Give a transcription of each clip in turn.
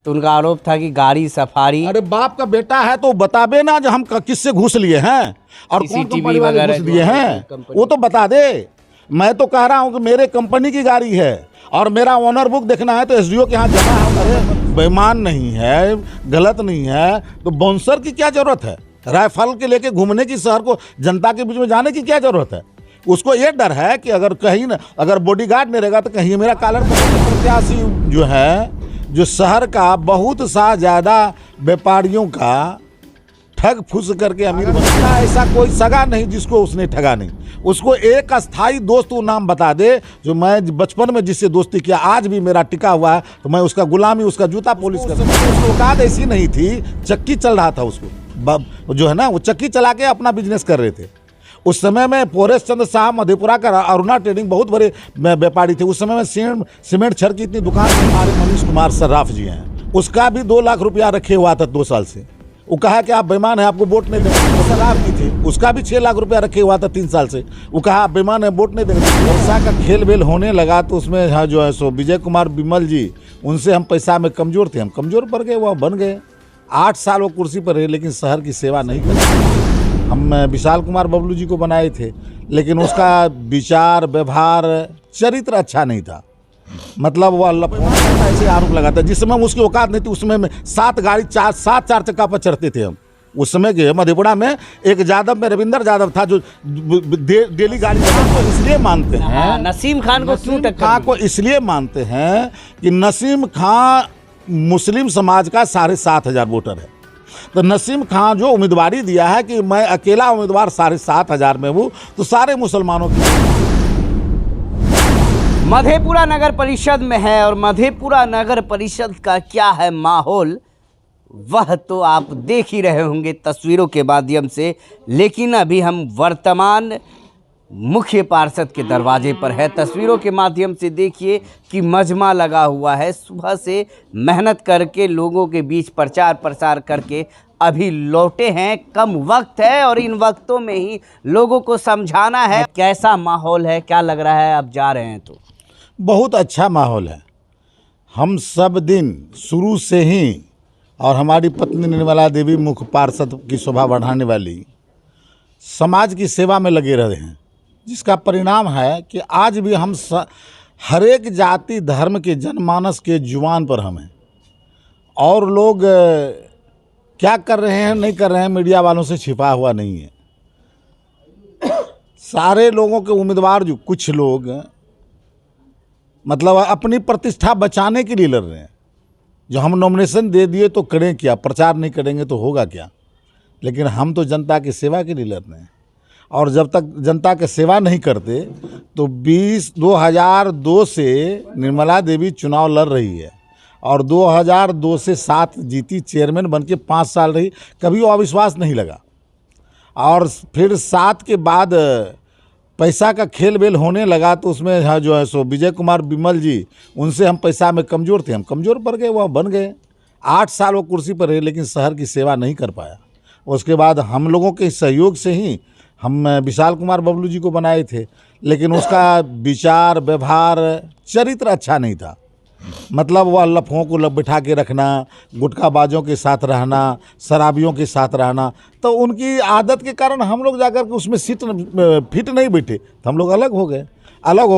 तो उनका आरोप था कि गाड़ी सफारी, अरे बाप का बेटा है तो बताबे ना जो हम किससे घूस लिए हैं और कौन CCTV कंपनी वाले वगैरह घूस दिए हैं, वो तो बता दे। मैं तो कह रहा हूँ कि मेरे कंपनी की गाड़ी है और मेरा ओनर बुक देखना है तो एसडीओ के यहाँ जमा है। अरे बेईमान नहीं है, गलत नहीं है तो बाउंसर की क्या जरूरत है? राइफल के लेके घूमने की, शहर को जनता के बीच में जाने की क्या जरूरत है? उसको ये डर है कि अगर कहीं न अगर बॉडीगार्ड नहीं रहेगा तो कहीं मेरा कॉलर प्रत्याशी जो है, जो शहर का बहुत सा ज़्यादा व्यापारियों का ठग फूस करके अमीर बनता, ऐसा कोई सगा नहीं जिसको उसने ठगा नहीं। उसको एक अस्थाई दोस्त वो नाम बता दे जो मैं बचपन में जिससे दोस्ती किया आज भी मेरा टिका हुआ है, तो मैं उसका गुलामी, उसका जूता पॉलिश कर। उसको औकात ऐसी नहीं थी, चक्की चल रहा था उसको, जो है ना वो चक्की चला के अपना बिजनेस कर रहे थे। उस समय में पोरेश चंद्र शाह मधेपुरा का अरुणा ट्रेडिंग बहुत बड़े व्यापारी थे। उस समय में सीमेंट छड़ की इतनी दुकान हमारे मनीष कुमार सर्राफ जी हैं, उसका भी 2 लाख रुपया रखे हुआ था 2 साल से। वो कहा कि आप बेईमान है, आपको वोट नहीं देंगे। सर्राफ की थी, उसका भी 6 लाख रुपया रखे हुआ था 3 साल से। वो कहा आप बेईमान है, वोट नहीं देंगे। पैसा का खेल बेल होने लगा तो उसमें हाँ जो है सो विजय कुमार बिमल जी, उनसे हम पैसा में कमज़ोर थे, हम कमज़ोर पड़ गए, वो बन गए। 8 साल वो कुर्सी पर रहे लेकिन शहर की सेवा नहीं कर। हम विशाल कुमार बबलू जी को बनाए थे लेकिन उसका विचार, व्यवहार, चरित्र अच्छा नहीं था। मतलब वो ऐसे आरोप लगाता है। जिस समय उसकी औकात नहीं थी उस समय में 7 गाड़ी 7 चार चक्का पर चढ़ते थे हम। उस समय के मधेपुरा में एक यादव में रविंदर यादव था जो डेली गाड़ी को इसलिए मानते हैं, नसीम खान को क्यों टक्कर खां को इसलिए मानते हैं कि नसीम खां मुस्लिम समाज का 7,500 वोटर है। तो नसीम खां जो उम्मीदवारी दिया है कि मैं अकेला उम्मीदवार 7,500 में हूँ, तो सारे मुसलमानों की। मधेपुरा नगर परिषद में है और मधेपुरा नगर परिषद का क्या है माहौल, वह तो आप देख ही रहे होंगे तस्वीरों के माध्यम से। लेकिन अभी हम वर्तमान मुख्य पार्षद के दरवाजे पर है। तस्वीरों के माध्यम से देखिए कि मजमा लगा हुआ है। सुबह से मेहनत करके लोगों के बीच प्रचार प्रसार करके अभी लौटे हैं। कम वक्त है और इन वक्तों में ही लोगों को समझाना है। कैसा माहौल है, क्या लग रहा है आप जा रहे हैं तो? बहुत अच्छा माहौल है। हम सब दिन शुरू से ही, और हमारी पत्नी निर्मला देवी मुख्य पार्षद की शोभा बढ़ाने वाली, समाज की सेवा में लगे रहे हैं, जिसका परिणाम है कि आज भी हम हर एक जाति धर्म के जनमानस के जुबान पर हम हैं। और लोग क्या कर रहे हैं नहीं कर रहे हैं मीडिया वालों से छिपा हुआ नहीं है। सारे लोगों के उम्मीदवार जो कुछ लोग मतलब अपनी प्रतिष्ठा बचाने के लिए लड़ रहे हैं। जो हम नॉमिनेशन दे दिए तो करें क्या, प्रचार नहीं करेंगे तो होगा क्या। लेकिन हम तो जनता की सेवा के लिए लड़ रहे हैं और जब तक जनता की सेवा नहीं करते तो 2002 से निर्मला देवी चुनाव लड़ रही है और 2002 से 7 जीती, चेयरमैन बन के 5 साल रही, कभी वो अविश्वास नहीं लगा। और फिर 7 के बाद पैसा का खेल बेल होने लगा तो उसमें हाँ जो है सो विजय कुमार बिमल जी, उनसे हम पैसा में कमज़ोर थे, हम कमज़ोर पड़ गए, वो बन गए। 8 साल वो कुर्सी पर रहे लेकिन शहर की सेवा नहीं कर पाया। उसके बाद हम लोगों के सहयोग से ही हम विशाल कुमार बबलू जी को बनाए थे लेकिन उसका विचार, व्यवहार, चरित्र अच्छा नहीं था। मतलब वो लफों को बिठा के रखना, गुटखाबाजों के साथ रहना, शराबियों के साथ रहना, तो उनकी आदत के कारण हम लोग जाकर के उसमें फिट नहीं बैठे, तो हम लोग अलग हो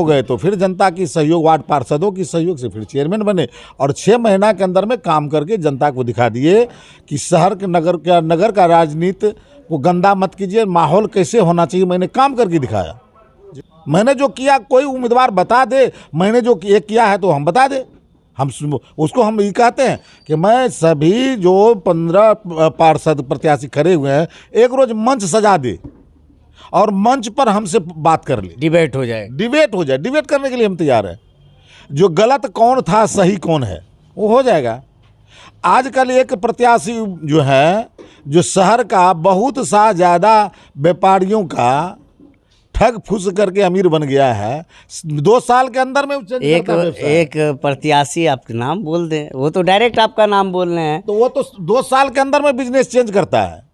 गए। तो फिर जनता की सहयोग, वार्ड पार्षदों की सहयोग से फिर चेयरमैन बने और 6 महीना के अंदर में काम करके जनता को दिखा दिए कि शहर के नगर का राजनीति को गंदा मत कीजिए, माहौल कैसे होना चाहिए। मैंने काम करके दिखाया। मैंने जो किया कोई उम्मीदवार बता दे, मैंने जो किया है तो हम बता दे। हम उसको हम ये कहते हैं कि मैं सभी जो 15 पार्षद प्रत्याशी खड़े हुए हैं, एक रोज मंच सजा दे और मंच पर हमसे बात कर ले, डिबेट हो जाए। डिबेट करने के लिए हम तैयार हैं। जो गलत कौन था, सही कौन है, वो हो जाएगा। आजकल एक प्रत्याशी जो है, जो शहर का बहुत सा ज़्यादा व्यापारियों का ठग फूस करके अमीर बन गया है, 2 साल के अंदर में एक प्रत्याशी आपका नाम बोल दें, वो तो डायरेक्ट आपका नाम बोल रहे हैं, तो वो तो 2 साल के अंदर में बिजनेस चेंज करता है।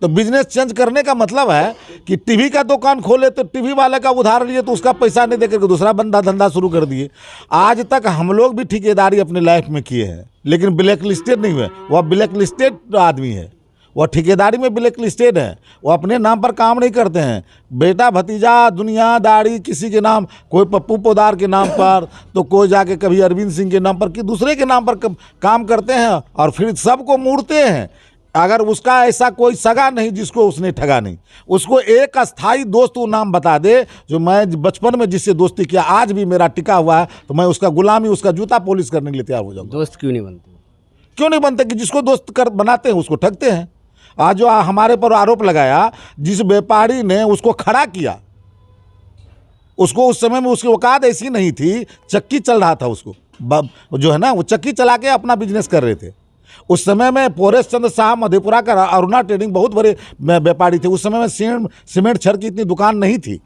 तो बिजनेस चेंज करने का मतलब है कि टीवी का दुकान खोले तो टीवी वाले का उधार लिए तो उसका पैसा नहीं देकर के दूसरा धंधा शुरू कर दिए। आज तक हम लोग भी ठेकेदारी अपने लाइफ में किए हैं, लेकिन ब्लैक लिस्टेड नहीं हुए। वह ब्लैक लिस्टेड आदमी है, वह ठेकेदारी में ब्लैक लिस्टेड है। वो अपने नाम पर काम नहीं करते हैं, बेटा भतीजा दुनियादारी किसी के नाम, कोई पप्पू पोदार के नाम पर, तो कोई जाके कभी अरविंद सिंह के नाम पर, कि दूसरे के नाम पर काम करते हैं और फिर सबको मूड़ते हैं। अगर उसका ऐसा कोई सगा नहीं जिसको उसने ठगा नहीं, उसको एक अस्थाई दोस्त वो नाम बता दे जो मैं बचपन में जिससे दोस्ती किया आज भी मेरा टिका हुआ है, तो मैं उसका गुलामी, उसका जूता पॉलिश करने के लिए तैयार हो जाऊंगा। दोस्त क्यों नहीं बनते? क्यों नहीं बनते कि जिसको दोस्त कर बनाते हैं उसको ठगते हैं। आज जो हमारे पर आरोप लगाया, जिस व्यापारी ने उसको खड़ा किया, उसको उस समय में उसकी औकात ऐसी नहीं थी, चक्की चल रहा था उसको, जो है ना वो चक्की चला के अपना बिजनेस कर रहे थे। उस समय में परेश चंद्र शाह मधेपुरा का अरुणा ट्रेडिंग बहुत बड़े व्यापारी थे। उस समय में सीमेंट छड़ की इतनी दुकान नहीं थी,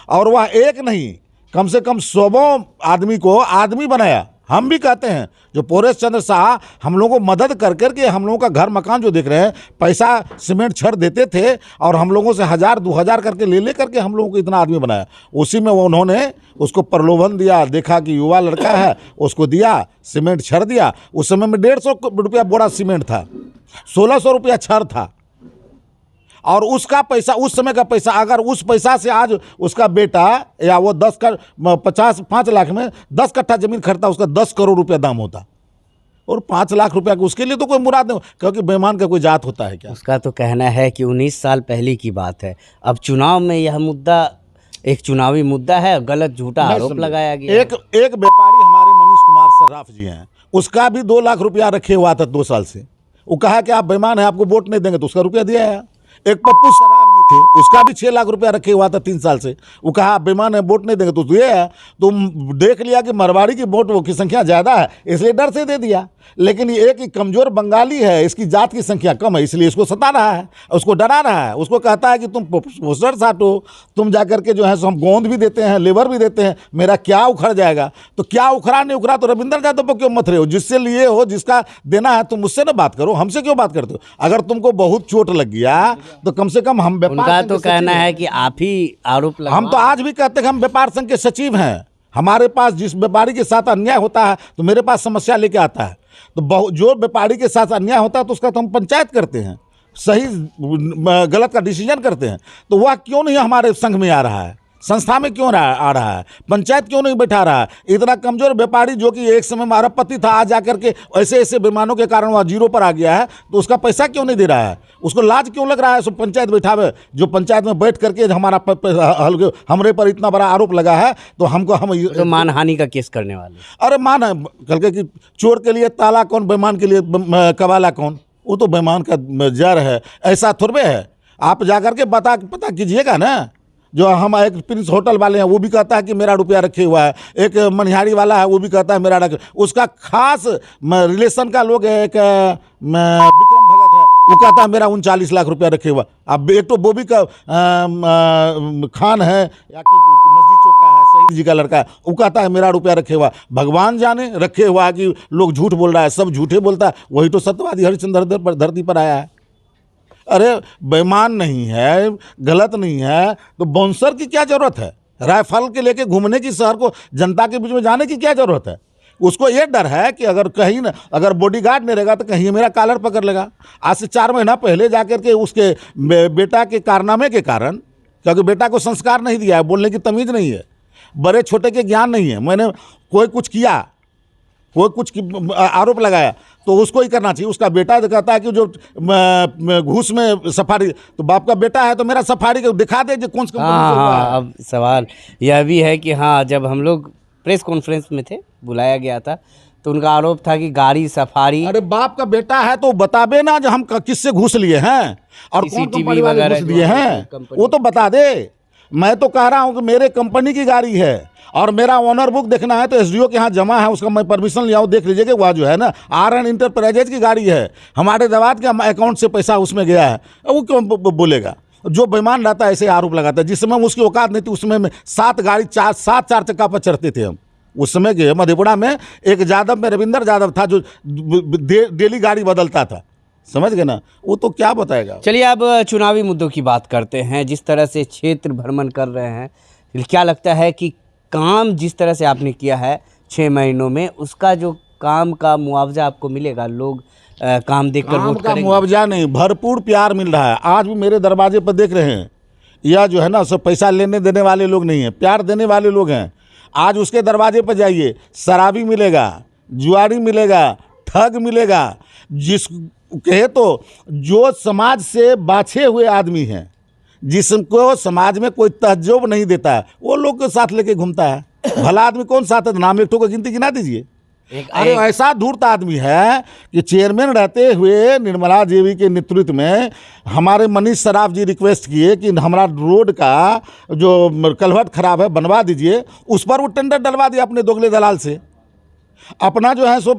और वह एक नहीं कम से कम 100 आदमी को आदमी बनाया। हम भी कहते हैं जो परेश चंद्र शाह हम लोगों को मदद कर करके हम लोगों का घर मकान जो देख रहे हैं, पैसा सीमेंट छड़ देते थे और हम लोगों से 1000-2000 करके ले करके हम लोगों को इतना आदमी बनाया। उसी में वो उन्होंने उसको प्रलोभन दिया, देखा कि युवा लड़का है, उसको दिया, सीमेंट छड़ दिया। उस समय में 150 रुपया बोरा सीमेंट था, 1600 रुपया छड़ था। और उसका पैसा, उस समय का पैसा, अगर उस पैसा से आज उसका बेटा या वो 5 लाख में 10 कट्ठा जमीन खरीदता, उसका 10 करोड़ रुपया दाम होता, और 5 लाख रुपया का उसके लिए तो कोई मुराद नहीं, क्योंकि बेईमान का कोई जात होता है क्या? उसका तो कहना है कि 19 साल पहले की बात है, अब चुनाव में यह मुद्दा एक चुनावी मुद्दा है, गलत झूठा आरोप लगाया गया। एक व्यापारी हमारे मनीष कुमार सर्राफ जी हैं, उसका भी 2 लाख रुपया रखे हुआ था 2 साल से। वो कहा कि आप बेईमान हैं, आपको वोट नहीं देंगे, तो उसका रुपया दिया है। एक पप्पू सराफ जी थे, उसका भी 6 लाख रुपया रखे हुआ था 3 साल से। वो कहा आप बेईमान है, वोट नहीं देंगे, तो ये है। तुम देख लिया कि मारवाड़ी की वोट की संख्या ज़्यादा है, इसलिए डर से दे दिया। लेकिन ये एक ही कमज़ोर बंगाली है, इसकी जात की संख्या कम है, इसलिए इसको सता रहा है, उसको डरा रहा है। उसको कहता है कि तुम पोस्टर साटो, तुम जा करके जो है सो हम गोंद भी देते हैं, लेबर भी देते हैं, मेरा क्या उखड़ जाएगा। तो क्या उखड़ा नहीं उखड़ा तो रविंद्र यादव पर क्यों मत रहे हो? जिससे लिए हो, जिसका देना है, तुम उससे ना बात करो, हमसे क्यों बात करते हो? अगर तुमको बहुत चोट लग गया तो कम से कम हम उनका तो कहना है कि आप ही आरोप हम तो आज भी कहते हैं कि हम व्यापार संघ के सचिव हैं। हमारे पास जिस व्यापारी के साथ अन्याय होता है तो मेरे पास समस्या लेके आता है, तो जो व्यापारी के साथ अन्याय होता है तो उसका तो हम पंचायत करते हैं, सही गलत का डिसीजन करते हैं। तो वह क्यों नहीं हमारे संघ में आ रहा है, संस्था में क्यों आ रहा है, पंचायत क्यों नहीं बैठा रहा है? इतना कमजोर व्यापारी जो कि एक समय में अरबपति था, आज जाकर के ऐसे बेईमानों के कारण वह जीरो पर आ गया है, तो उसका पैसा क्यों नहीं दे रहा है? उसको लाज क्यों लग रहा है? सो पंचायत बैठावे, जो पंचायत में बैठ करके हमारा हमरे पर इतना बड़ा आरोप लगा है, तो हमको हम तो मानहानि का केस करने वाले। अरे मान है, कल के कि चोर के लिए ताला कौन, बेईमान के लिए कबाला कौन? वो तो बेईमान का जड़ है, ऐसा थोड़े है। आप जाकर के पता कीजिएगा ना। जो हम एक प्रिंस होटल वाले हैं वो भी कहता है कि मेरा रुपया रखे हुआ है, एक मनिहारी वाला है वो भी कहता है मेरा रखे, उसका खास रिलेशन का लोग है, एक विक्रम भगत है, वो कहता है मेरा 39 लाख रुपया रखे हुआ। अब एक तो बोबी का खान है या कि मस्जिद चौक का है, शहीद जी का लड़का है, वो कहता है मेरा रुपया रखे हुआ। भगवान जाने रखे हुआ कि लोग झूठ बोल रहा है, सब झूठे बोलता है, वही तो सत्यवादी हरिश्चंद्र धरती पर आया है। अरे बेईमान नहीं है, गलत नहीं है, तो बाउंसर की क्या जरूरत है? राइफल के लेके घूमने की, शहर को जनता के बीच में जाने की क्या जरूरत है? उसको ये डर है कि अगर कहीं ना, अगर बॉडीगार्ड नहीं रहेगा तो कहीं मेरा कॉलर पकड़ लेगा। आज से 4 महीना पहले जाकर के उसके बेटा के कारनामे के कारण, क्योंकि बेटा को संस्कार नहीं दिया है, बोलने की तमीज़ नहीं है, बड़े छोटे के ज्ञान नहीं है, मैंने कोई कुछ किया, कोई कुछ आरोप लगाया तो उसको ही करना चाहिए। उसका बेटा कहता है कि जो घूस में सफारी, तो बाप का बेटा है तो मेरा सफारी को दिखा दे जो कौन सी कंपनी से हुआ है। अब सवाल यह भी है कि हाँ, जब हम लोग प्रेस कॉन्फ्रेंस में थे, बुलाया गया था, तो उनका आरोप था कि गाड़ी सफारी। अरे बाप का बेटा है तो बताबे ना जो हम किससे घूस लिए हैं और कौन कंपनी वाले घूस दिए हैं, वो तो बता दे। मैं तो कह रहा हूँ कि मेरे कंपनी की गाड़ी है और मेरा ओनर बुक देखना है तो एसडीओ के यहाँ जमा है, उसका मैं परमिशन ले आऊँ, देख लीजिए कि वह जो है ना आरएन इंटरप्राइजेज की गाड़ी है, हमारे दवात के अकाउंट से पैसा उसमें गया है, वो क्यों बोलेगा? जो बेईमान रहता है ऐसे आरोप लगाता है। जिस समय उसकी औकात नहीं थी, उसमें 7 गाड़ी 7 4 चक्का पर चढ़ते थे हम। उस समय के मधेपुरा में एक यादव में रविंद्र यादव था जो डेली गाड़ी बदलता था, समझ गए ना? वो तो क्या बताएगा। चलिए अब चुनावी मुद्दों की बात करते हैं। जिस तरह से क्षेत्र भ्रमण कर रहे हैं, क्या लगता है कि काम जिस तरह से आपने किया है 6 महीनों में, उसका जो काम का मुआवजा आपको मिलेगा? लोग काम देखकर काम वोट का करेंगे? मुआवजा नहीं, भरपूर प्यार मिल रहा है। आज भी मेरे दरवाजे पर देख रहे हैं, यह जो है ना सब पैसा लेने देने वाले लोग नहीं हैं, प्यार देने वाले लोग हैं। आज उसके दरवाजे पर जाइए, शराबी मिलेगा, जुआरी मिलेगा, ठग मिलेगा, जिस कहे तो जो समाज से बाछे हुए आदमी हैं, जिसको समाज में कोई तहज्जुब नहीं देता है, वो लोग के साथ लेके घूमता है। भला आदमी कौन सा है? नाम एक ठो को गिनती गिना दीजिए। अरे ऐसा धूर्त आदमी है कि चेयरमैन रहते हुए निर्मला देवी के नेतृत्व में हमारे मनीष सराफ जी रिक्वेस्ट किए कि हमारा रोड का जो कलवट खराब है बनवा दीजिए, उस पर वो टेंडर डलवा दिया अपने दोगले दलाल से। अपना जो है सो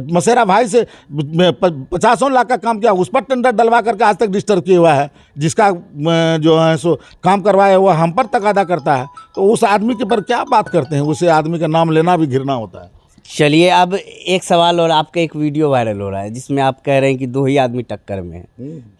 मसेरा भाई से 50 लाख का काम किया, उस पर टेंडर डलवा करके आज तक डिस्टर्ब किया हुआ है। जिसका जो है सो काम करवाया हुआ हम पर तकादा करता है, तो उस आदमी के पर क्या बात करते हैं? उसे आदमी का नाम लेना भी घृणा होता है। चलिए, अब एक सवाल और। आपका एक वीडियो वायरल हो रहा है जिसमें आप कह रहे हैं कि 2 ही आदमी टक्कर में है।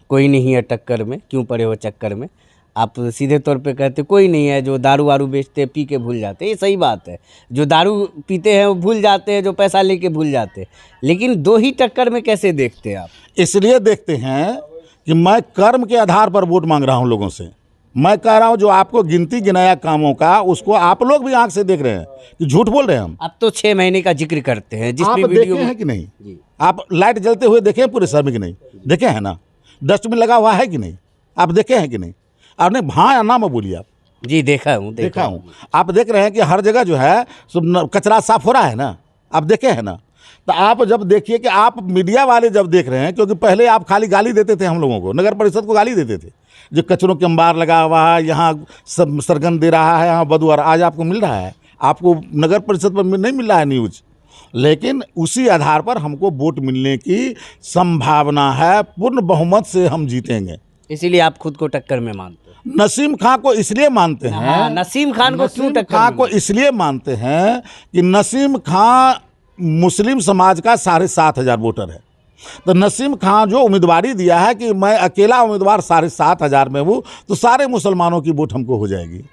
कोई नहीं है टक्कर में, क्यों पड़े हो चक्कर में? आप सीधे तौर पे कहते कोई नहीं है, जो दारू वारू बेचते हैं पी के भूल जाते हैं। ये सही बात है, जो दारू पीते हैं वो भूल जाते हैं, जो पैसा लेके भूल जाते हैं। लेकिन 2 ही टक्कर में कैसे देखते हैं आप? इसलिए देखते हैं कि मैं कर्म के आधार पर वोट मांग रहा हूं लोगों से। मैं कह रहा हूं जो आपको गिनती गिनाया कामों का, उसको आप लोग भी आंख से देख रहे हैं कि झूठ बोल रहे हैं हम। अब तो 6 महीने का जिक्र करते हैं, जिस आप भी देखे वीडियो हैं कि नहीं? आप लाइट जलते हुए देखे हैं पूरे शहर में कि नहीं? देखे हैं ना? डस्टबिन लगा हुआ है कि नहीं? आप देखे हैं कि नहीं? आपने हाँ या ना में बोलिए आप। जी देखा हूँ। आप देख रहे हैं कि हर जगह जो है सब कचरा साफ हो रहा है ना? आप देखे हैं ना? तो आप जब देखिए कि आप मीडिया वाले जब देख रहे हैं, क्योंकि पहले आप खाली गाली देते थे हम लोगों को, नगर परिषद को गाली देते थे, जो कचरों के अंबार लगा हुआ है, यहाँ सब सरगन दे रहा है, यहाँ बदुआर। आज आपको मिल रहा है, आपको नगर परिषद पर नहीं मिल रहा है न्यूज़, लेकिन उसी आधार पर हमको वोट मिलने की संभावना है। पूर्ण बहुमत से हम जीतेंगे। इसीलिए आप खुद को टक्कर में मानते हैं? नसीम खां को इसलिए मानते हैं। हाँ, नसीम खान को क्यों टक्कर खां को इसलिए मानते हैं कि नसीम खां मुस्लिम समाज का 7,500 वोटर है। तो नसीम खां जो उम्मीदवारी दिया है कि मैं अकेला उम्मीदवार 7,500 में हूँ, तो सारे मुसलमानों की वोट हमको हो जाएगी।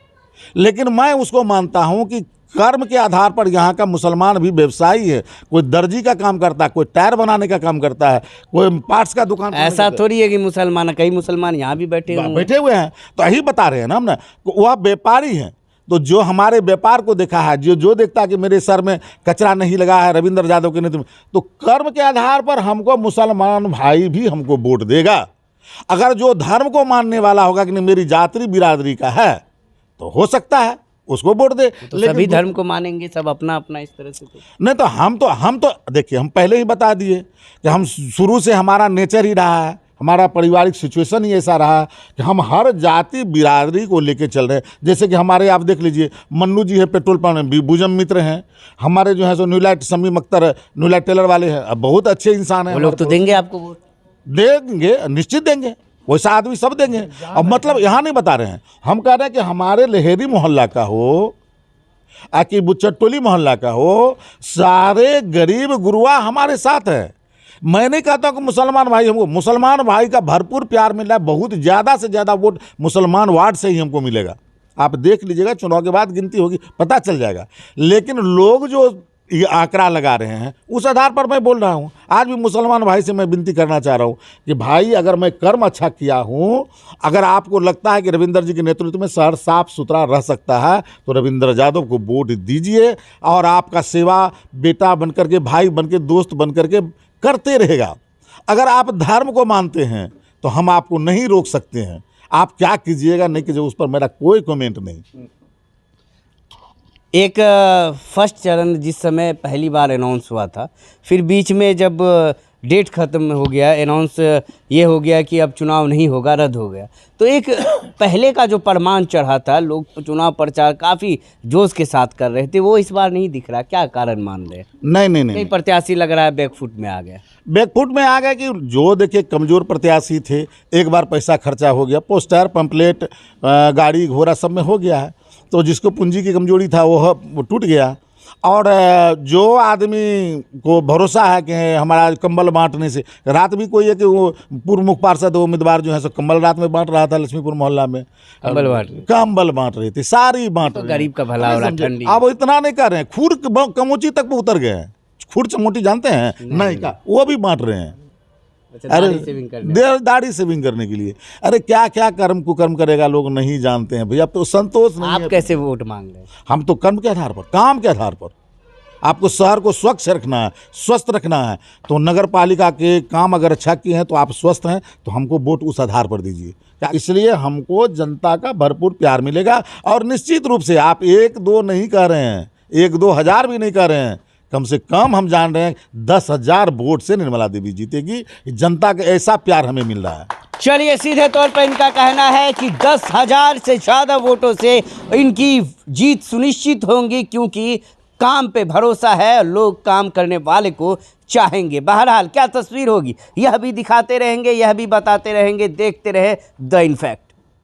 लेकिन मैं उसको मानता हूँ कि कर्म के आधार पर यहाँ का मुसलमान भी व्यवसायी है। कोई दर्जी का काम करता है, कोई टायर बनाने का काम करता है, कोई पार्ट्स का दुकान। ऐसा थोड़ी है कि मुसलमान, कई मुसलमान यहाँ भी बैठे हुए हैं। तो यही बता रहे हैं ना हम ना, वह व्यापारी हैं। तो जो हमारे व्यापार को देखा है, जो देखता है कि मेरे सर में कचरा नहीं लगा है रविंद्र यादव के नेतृत्व में, तो कर्म के आधार पर हमको मुसलमान भाई भी हमको वोट देगा। अगर जो धर्म को मानने वाला होगा कि नहीं मेरी जाति बिरादरी का है, तो हो सकता है उसको वोट दे। तो सभी धर्म को मानेंगे, सब अपना अपना इस तरह से? नहीं, तो हम तो देखिए, हम पहले ही बता दिए कि हम शुरू से हमारा नेचर ही रहा है, हमारा पारिवारिक सिचुएशन ही ऐसा रहा कि हम हर जाति बिरादरी को लेके चल रहे हैं। जैसे कि हमारे आप देख लीजिए, मन्नू जी है पेट्रोल पंप में, भुजम मित्र हैं हमारे, जो है सो न्यूलाइट शमी अख्तर न्यूलाइट टेलर वाले हैं, अब बहुत अच्छे इंसान हैं। वो लोग तो देंगे आपको वोट? देंगे, निश्चित देंगे, वैसा आदमी सब देंगे। अब मतलब यहाँ नहीं बता रहे हैं, हम कह रहे हैं कि हमारे लहेरी मोहल्ला का हो, आकि बुचटोली मोहल्ला का हो, सारे गरीब गुरुआ हमारे साथ है। मैं नहीं कहता कि मुसलमान भाई, हमको मुसलमान भाई का भरपूर प्यार मिल रहा है। बहुत ज़्यादा से ज़्यादा वोट मुसलमान वार्ड से ही हमको मिलेगा। आप देख लीजिएगा, चुनाव के बाद गिनती होगी, पता चल जाएगा। लेकिन लोग जो ये आंकड़ा लगा रहे हैं, उस आधार पर मैं बोल रहा हूँ। आज भी मुसलमान भाई से मैं विनती करना चाह रहा हूँ कि भाई, अगर मैं कर्म अच्छा किया हूँ, अगर आपको लगता है कि रविंद्र जी के नेतृत्व में शहर साफ सुथरा रह सकता है, तो रविंद्र यादव को वोट दीजिए। और आपका सेवा बेटा बनकर के, भाई बनकर, दोस्त बनकर के करते रहेगा। अगर आप धर्म को मानते हैं तो हम आपको नहीं रोक सकते हैं। आप क्या कीजिएगा नहीं कीजिएगा, उस पर मेरा कोई कमेंट नहीं। एक फर्स्ट चरण जिस समय पहली बार अनाउंस हुआ था, फिर बीच में जब डेट ख़त्म हो गया, अनाउंस ये हो गया कि अब चुनाव नहीं होगा, रद्द हो गया, तो एक पहले का जो परमान चढ़ा था, लोग चुनाव प्रचार काफ़ी जोश के साथ कर रहे थे, वो इस बार नहीं दिख रहा। क्या कारण मान रहे हैं? नहीं, कई प्रत्याशी लग रहा है बैकफुट में आ गया। बैकफुट में आ गया कि जो देखिए कमज़ोर प्रत्याशी थे, एक बार पैसा खर्चा हो गया, पोस्टर पंपलेट गाड़ी घोड़ा सब में हो गया है, तो जिसको पूंजी की कमजोरी था वो टूट गया। और जो आदमी को भरोसा है कि हमारा कंबल बांटने से, रात भी कोई है कि वो पूर्व मुख्य पार्षद उम्मीदवार जो है सो कंबल रात में बांट रहा था लक्ष्मीपुर मोहल्ला में, कंबल बांट रहे थे, सारी बांट तो गरीब का भला हो रहा, ठंडी। अब इतना नहीं कर रहे हैं, खूर कमोची तक पे उतर गए हैं, खुर्च मोटी जानते हैं? नहीं का वो भी बांट रहे हैं। अच्छा, अरे दाढ़ी सेविंग करने। दाढ़ी सेविंग करने के लिए। अरे क्या क्या कर्म कुकर्म करेगा लोग नहीं जानते हैं भैया। अब तो संतोष नहीं आप है। कैसे वोट मांग रहे हैं? हम तो कर्म के आधार पर, काम के आधार पर। आपको शहर को स्वच्छ रखना है, स्वस्थ रखना है, तो नगर पालिका के काम अगर अच्छा किए हैं तो आप स्वस्थ हैं तो हमको वोट उस आधार पर दीजिए। क्या इसलिए हमको जनता का भरपूर प्यार मिलेगा। और निश्चित रूप से आप 1-2 नहीं कह रहे हैं, 1-2 हज़ार भी नहीं कह रहे हैं, कम से कम हम जान रहे हैं 10,000 वोट से निर्मला देवी जीतेगी। जनता का ऐसा प्यार हमें मिल रहा है। चलिए, सीधे तौर पर इनका कहना है कि 10,000 से ज़्यादा वोटों से इनकी जीत सुनिश्चित होंगी, क्योंकि काम पे भरोसा है, लोग काम करने वाले को चाहेंगे। बहरहाल क्या तस्वीर होगी यह भी दिखाते रहेंगे, यह भी बताते रहेंगे। देखते रहे द इनफैक्ट।